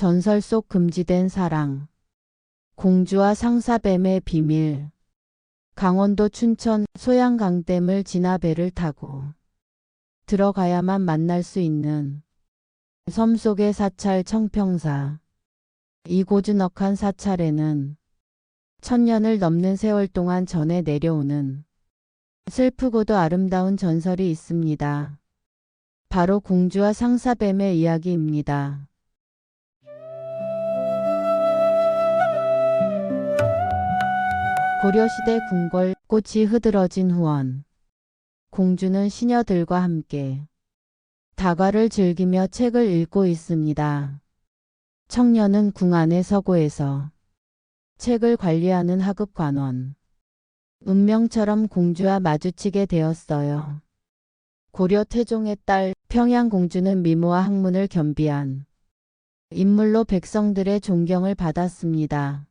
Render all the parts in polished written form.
전설 속 금지된 사랑. 공주와 상사뱀의 비밀. 강원도 춘천 소양강댐을 지나 배를 타고 들어가야만 만날 수 있는 섬 속의 사찰 청평사. 이 고즈넉한 사찰에는 천년을 넘는 세월 동안 전해 내려오는 슬프고도 아름다운 전설이 있습니다. 바로 공주와 상사뱀의 이야기입니다. 고려시대 궁궐 꽃이 흐드러진 후원. 공주는 시녀들과 함께 다과를 즐기며 책을 읽고 있습니다. 청년은 궁 안의 서고에서 책을 관리하는 하급 관원. 운명처럼 공주와 마주치게 되었어요. 고려 태종의 딸 평양공주는 미모와 학문을 겸비한 인물로 백성들의 존경을 받았습니다.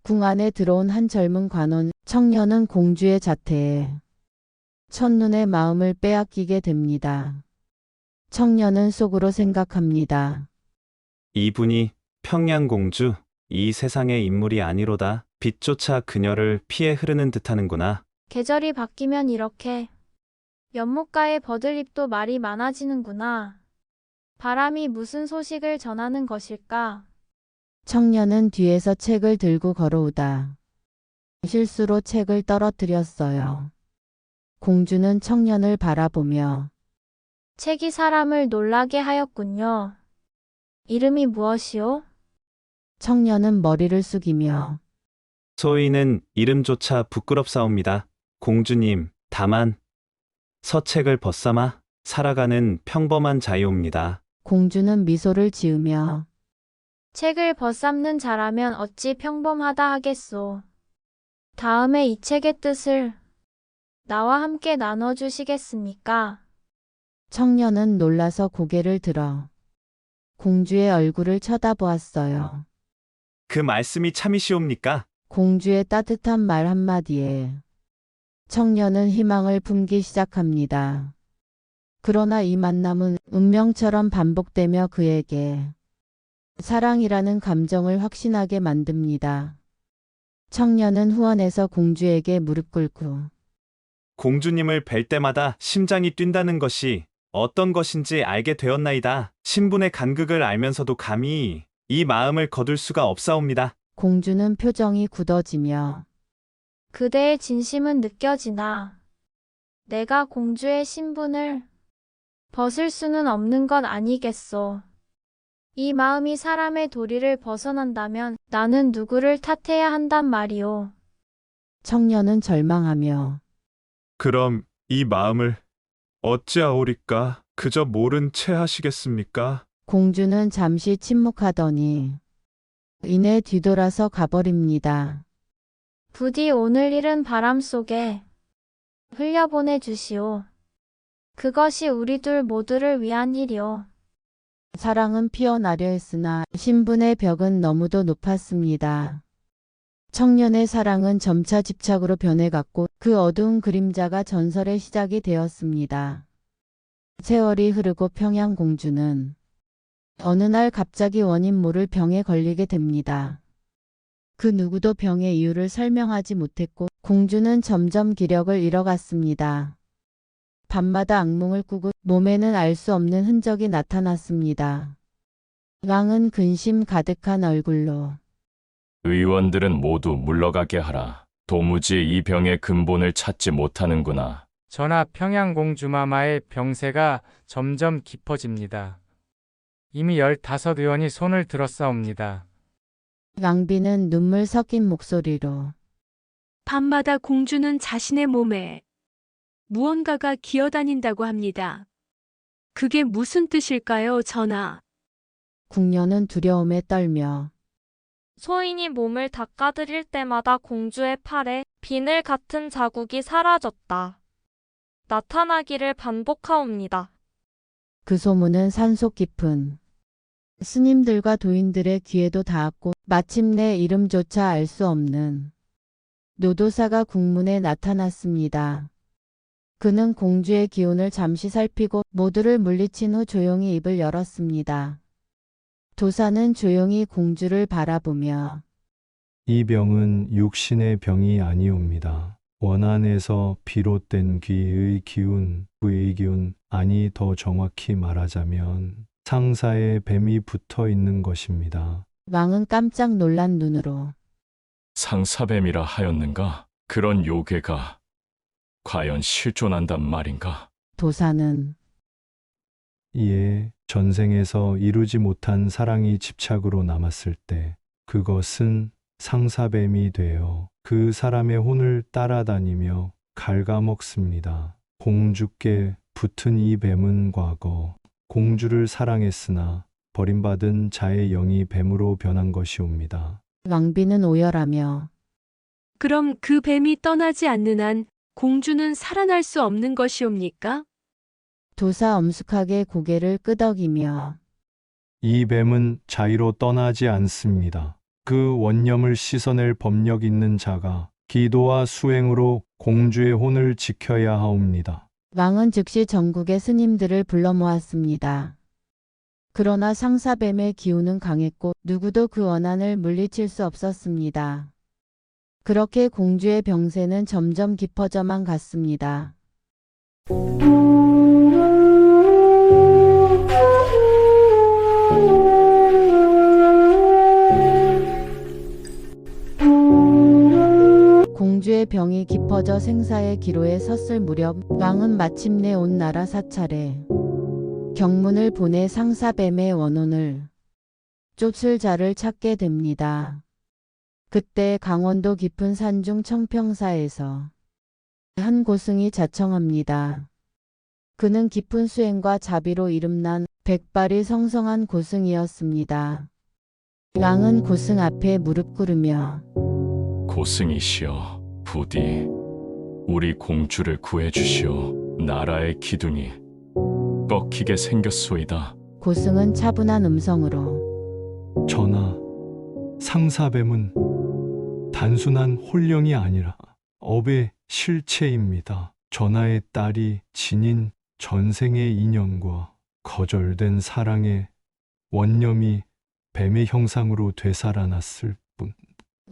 궁 안에 들어온 한 젊은 관원 청년은 공주의 자태에 첫눈에 마음을 빼앗기게 됩니다. 청년은 속으로 생각합니다. 이분이 평양공주, 이 세상의 인물이 아니로다. 빛조차 그녀를 피해 흐르는 듯하는구나. 계절이 바뀌면 이렇게 연못가에 버들잎도 말이 많아지는구나. 바람이 무슨 소식을 전하는 것일까? 청년은 뒤에서 책을 들고 걸어오다 실수로 책을 떨어뜨렸어요. 공주는 청년을 바라보며 책이 사람을 놀라게 하였군요. 이름이 무엇이오? 청년은 머리를 숙이며 소인은 이름조차 부끄럽사옵니다. 공주님, 다만 서책을 벗삼아 살아가는 평범한 자유옵니다. 공주는 미소를 지으며 책을 벗삼는 자라면 어찌 평범하다 하겠소. 다음에 이 책의 뜻을 나와 함께 나눠주시겠습니까? 청년은 놀라서 고개를 들어 공주의 얼굴을 쳐다보았어요. 그 말씀이 참이시옵니까? 공주의 따뜻한 말 한마디에 청년은 희망을 품기 시작합니다. 그러나 이 만남은 운명처럼 반복되며 그에게 사랑이라는 감정을 확신하게 만듭니다. 청년은 후원에서 공주에게 무릎 꿇고 공주님을 뵐 때마다 심장이 뛴다는 것이 어떤 것인지 알게 되었나이다. 신분의 간극을 알면서도 감히 이 마음을 거둘 수가 없사옵니다. 공주는 표정이 굳어지며 그대의 진심은 느껴지나 내가 공주의 신분을 벗을 수는 없는 것 아니겠소. 이 마음이 사람의 도리를 벗어난다면 나는 누구를 탓해야 한단 말이오. 청년은 절망하며 그럼 이 마음을 어찌하오리까? 그저 모른 채 하시겠습니까? 공주는 잠시 침묵하더니 이내 뒤돌아서 가버립니다. 부디 오늘 일은 바람 속에 흘려보내 주시오. 그것이 우리 둘 모두를 위한 일이오. 사랑은 피어나려 했으나 신분의 벽은 너무도 높았습니다. 청년의 사랑은 점차 집착으로 변해갔고 그 어두운 그림자가 전설의 시작이 되었습니다. 세월이 흐르고 평양공주는 어느 날 갑자기 원인 모를 병에 걸리게 됩니다. 그 누구도 병의 이유를 설명하지 못했고 공주는 점점 기력을 잃어갔습니다. 밤마다 악몽을 꾸고 몸에는 알 수 없는 흔적이 나타났습니다. 왕은 근심 가득한 얼굴로 의원들은 모두 물러가게 하라. 도무지 이 병의 근본을 찾지 못하는구나. 전하, 평양공주마마의 병세가 점점 깊어집니다. 이미 15의원이 손을 들었사옵니다. 왕비는 눈물 섞인 목소리로 밤마다 공주는 자신의 몸에 무언가가 기어다닌다고 합니다. 그게 무슨 뜻일까요, 전하? 궁녀는 두려움에 떨며 소인이 몸을 닦아드릴 때마다 공주의 팔에 비늘 같은 자국이 사라졌다. 나타나기를 반복하옵니다. 그 소문은 산속 깊은 스님들과 도인들의 귀에도 닿았고 마침내 이름조차 알 수 없는 노도사가 국문에 나타났습니다. 그는 공주의 기운을 잠시 살피고 모두를 물리친 후 조용히 입을 열었습니다. 도사는 조용히 공주를 바라보며 이 병은 육신의 병이 아니옵니다. 원한에서 비롯된 귀의 기운, 부의 기운, 아니 더 정확히 말하자면 상사에 뱀이 붙어 있는 것입니다. 왕은 깜짝 놀란 눈으로 상사뱀이라 하였는가? 그런 요괴가 과연 실존한단 말인가? 도사는 이에 전생에서 이루지 못한 사랑이 집착으로 남았을 때 그것은 상사뱀이 되어 그 사람의 혼을 따라다니며 갉아먹습니다. 공주께 붙은 이 뱀은 과거 공주를 사랑했으나 버림받은 자의 영이 뱀으로 변한 것이옵니다. 왕비는 오열하며 그럼 그 뱀이 떠나지 않는 한 공주는 살아날 수 없는 것이옵니까? 도사 엄숙하게 고개를 끄덕이며 이 뱀은 자유로 떠나지 않습니다. 그 원념을 씻어낼 법력 있는 자가 기도와 수행으로 공주의 혼을 지켜야 하옵니다. 왕은 즉시 전국의 스님들을 불러 모았습니다. 그러나 상사뱀의 기운은 강했고 누구도 그 원한을 물리칠 수 없었습니다. 그렇게 공주의 병세는 점점 깊어져만 갔습니다. 공주의 병이 깊어져 생사의 기로에 섰을 무렵 왕은 마침내 온 나라 사찰에 경문을 보내 상사뱀의 원혼을 쫓을 자를 찾게 됩니다. 그때 강원도 깊은 산중 청평사에서 한 고승이 자청합니다. 그는 깊은 수행과 자비로 이름난 백발이 성성한 고승이었습니다. 왕은 고승 앞에 무릎 꿇으며 고승이시여, 부디 우리 공주를 구해주시오. 나라의 기둥이 꺾이게 생겼소이다. 고승은 차분한 음성으로 전하, 상사뱀은 단순한 혼령이 아니라 업의 실체입니다. 전하의 딸이 지닌 전생의 인연과 거절된 사랑의 원념이 뱀의 형상으로 되살아났을 뿐.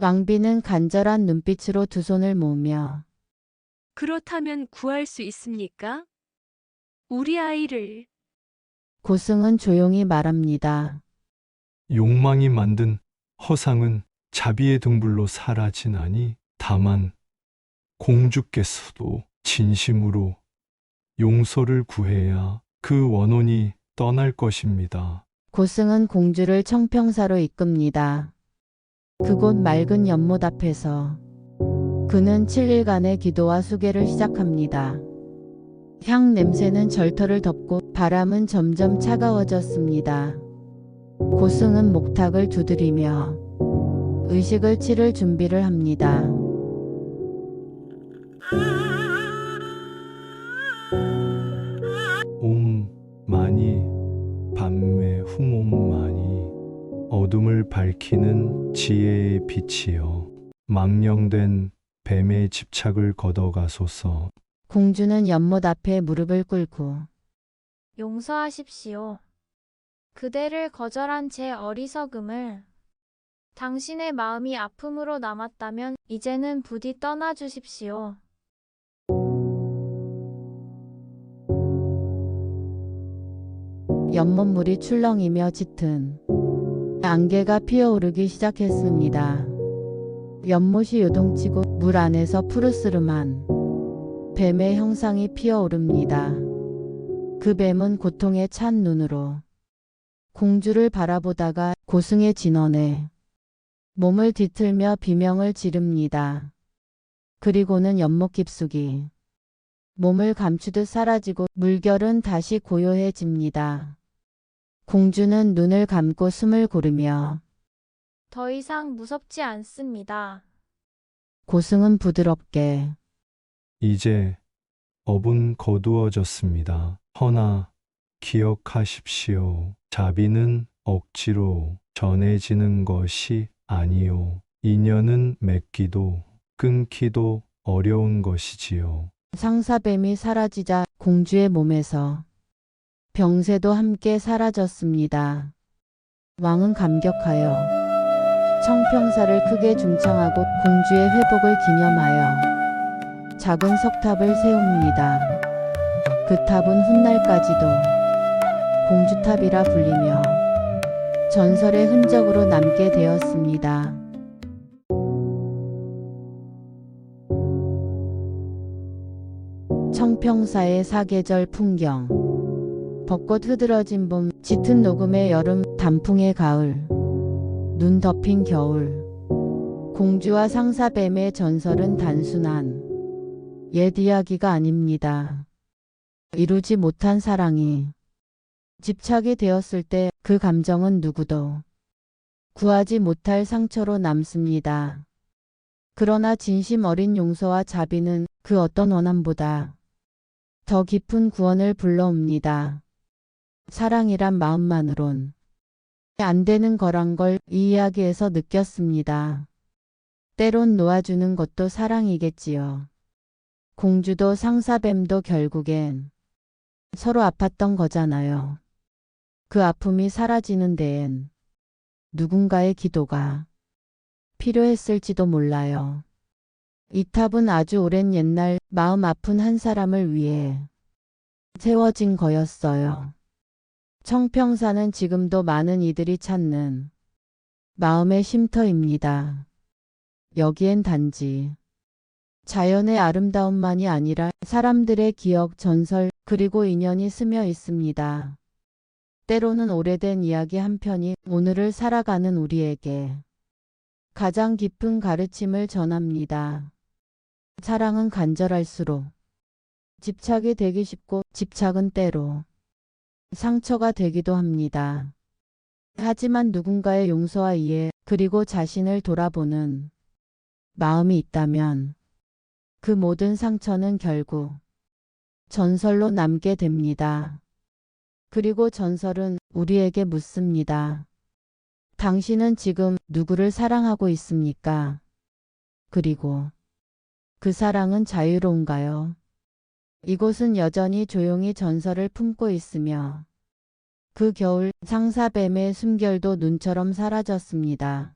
왕비는 간절한 눈빛으로 두 손을 모으며 그렇다면 구할 수 있습니까? 우리 아이를. 고승은 조용히 말합니다. 욕망이 만든 허상은 자비의 등불로 사라지나니 다만 공주께서도 진심으로 용서를 구해야 그 원혼이 떠날 것입니다. 고승은 공주를 청평사로 이끕니다. 그곳 맑은 연못 앞에서 그는 7일간의 기도와 수계를 시작합니다. 향 냄새는 절터를 덮고 바람은 점점 차가워졌습니다. 고승은 목탁을 두드리며 의식을 치를 준비를 합니다. 옴 마니 밤의 hum옴 마니 어둠을 밝히는 지혜의 빛이여 망령된 뱀의 집착을 걷어가소서. 공주는 연못 앞에 무릎을 꿇고 용서하십시오. 그대를 거절한 제 어리석음을. 당신의 마음이 아픔으로 남았다면 이제는 부디 떠나주십시오. 연못물이 출렁이며 짙은 안개가 피어오르기 시작했습니다. 연못이 요동치고 물 안에서 푸르스름한 뱀의 형상이 피어오릅니다. 그 뱀은 고통에 찬 눈으로 공주를 바라보다가 고승의 진원에 몸을 뒤틀며 비명을 지릅니다. 그리고는 연못 깊숙이 몸을 감추듯 사라지고 물결은 다시 고요해집니다. 공주는 눈을 감고 숨을 고르며 더 이상 무섭지 않습니다. 고승은 부드럽게 이제 업은 거두어졌습니다. 허나 기억하십시오. 자비는 억지로 전해지는 것이 아니요. 인연은 맺기도 끊기도 어려운 것이지요. 상사뱀이 사라지자 공주의 몸에서 병세도 함께 사라졌습니다. 왕은 감격하여 청평사를 크게 중창하고 공주의 회복을 기념하여 작은 석탑을 세웁니다. 그 탑은 훗날까지도 공주탑이라 불리며 전설의 흔적으로 남게 되었습니다. 청평사의 사계절 풍경. 벚꽃 흐드러진 봄, 짙은 녹음의 여름, 단풍의 가을, 눈 덮인 겨울. 공주와 상사뱀의 전설은 단순한 옛 이야기가 아닙니다. 이루지 못한 사랑이 집착이 되었을 때 그 감정은 누구도 구하지 못할 상처로 남습니다. 그러나 진심 어린 용서와 자비는 그 어떤 원한보다 더 깊은 구원을 불러옵니다. 사랑이란 마음만으론 안 되는 거란 걸 이 이야기에서 느꼈습니다. 때론 놓아주는 것도 사랑이겠지요. 공주도 상사뱀도 결국엔 서로 아팠던 거잖아요. 그 아픔이 사라지는 데엔 누군가의 기도가 필요했을지도 몰라요. 이 탑은 아주 오랜 옛날 마음 아픈 한 사람을 위해 세워진 거였어요. 청평사는 지금도 많은 이들이 찾는 마음의 쉼터입니다. 여기엔 단지 자연의 아름다움만이 아니라 사람들의 기억, 전설, 그리고 인연이 스며 있습니다. 때로는 오래된 이야기 한 편이 오늘을 살아가는 우리에게 가장 깊은 가르침을 전합니다. 사랑은 간절할수록 집착이 되기 쉽고 집착은 때로 상처가 되기도 합니다. 하지만 누군가의 용서와 이해 그리고 자신을 돌아보는 마음이 있다면 그 모든 상처는 결국 전설로 남게 됩니다. 그리고 전설은 우리에게 묻습니다. 당신은 지금 누구를 사랑하고 있습니까? 그리고 그 사랑은 자유로운가요? 이곳은 여전히 조용히 전설을 품고 있으며 그 겨울 상사뱀의 숨결도 눈처럼 사라졌습니다.